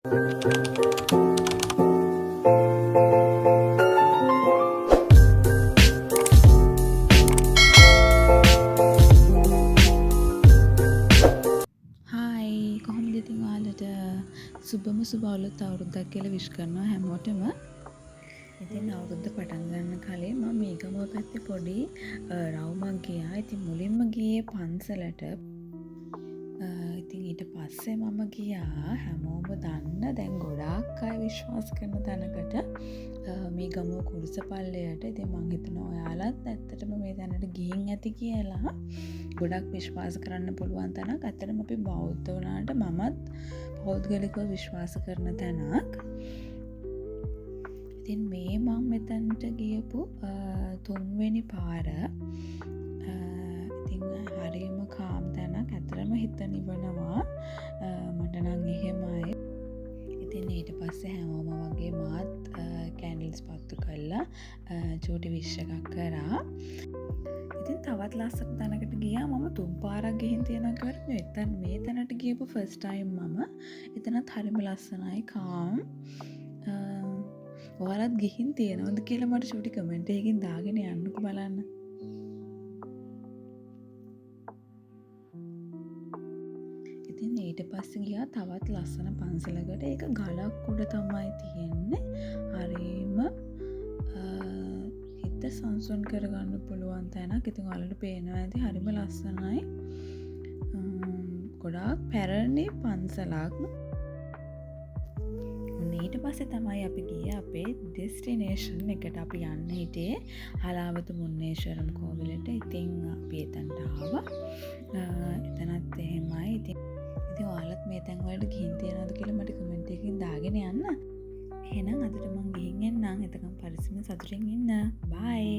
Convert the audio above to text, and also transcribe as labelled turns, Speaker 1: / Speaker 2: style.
Speaker 1: Hi කොහොමද ඉතින් ඔයාලට සුබම සුබ අලුත් අවුරුද්දක් කියලා විශ් කරනවා හැමෝටම. ඉතින් අවුරුද්ද පටන් ගන්න කලින් මම මේගමුව පැත්තේ පොඩි රවුමක් ගියා. ඉතින් මුලින්ම ගියේ පන්සලට. ඉතින් ඊට පස්සේ මම ගියා හැමෝම දන්න දැන් ගොඩාක් අය විශ්වාස කරන තැනකට මේ ගමුව කුරුසපල්ලයට. ඉතින් මං හිතනවා ඔයාලත් ඇත්තටම මේ තැනට ගිහින් ඇති කියලා. ගොඩක් විශ්වාස කරන්න පුළුවන් තැනක්. ඇත්තටම අපි බෞද්ධ වුණාට මමත් පෞද්ගලිකව විශ්වාස කරන තැනක්. ඉතින් මේ මම මෙතනට ගියපු තුන්වෙනි පාර. ඉතින් හරියම කාම් තැනක්. ඇත්තටම හිත නිවනවා. මට නම් එහෙමයි. ඉතින් ඊට පස්සේ හැමෝම වගේ මාත් කැන්ඩල්ස් පත්තු කරලා චූටි විශ් එකක් කරා. ඉතින් තවත් ලස්සන තැනකට ගියා. මම තුන් පාරක් ගිහින් තියෙනවා කියලා එතන මේ තැනට ගියපු ෆස්ට් ටයිම් මම. එතනත් හරිම ලස්සනයි කාම්. ඔයාලත් ගිහින් තියෙනවද කියලා මට චූටි කමෙන්ට් එකකින් දාගෙන යන්නකෝ බලන්න. ඉතින් ඊට පස්සේ ගියා තවත් ලස්සන පන්සලකට. ඒක ගලක් උඩ තමයි තියෙන්නේ. හරිම හිත සංසුන් කරගන්න පුළුවන් තැනක්. ඉතින් ඔයාලට පේනවා ඇති හරිම ලස්සනයි. ගොඩාක් පැරණි පන්සලක්. ඊට පස්සේ තමයි අපි ගියේ අපේ ඩෙස්ටිනේෂන් එකට. අපි යන්න හිටියේ හලාවත මුන්නේශ්වරම් කෝවිලට. ඉතින් අපි එතනට ආවා. එතනත් එහෙමයි. ඉතින් ඔයාලත් මේ තැන් වලට ගිහින් තියනවද කියලා මට කමෙන්ට් එකකින් දාගෙන යන්න. එහෙනම් අදට මම ගිහින් එන්නම්. එතකම් පරිස්සමෙන් සතුටින් ඉන්න. බයි.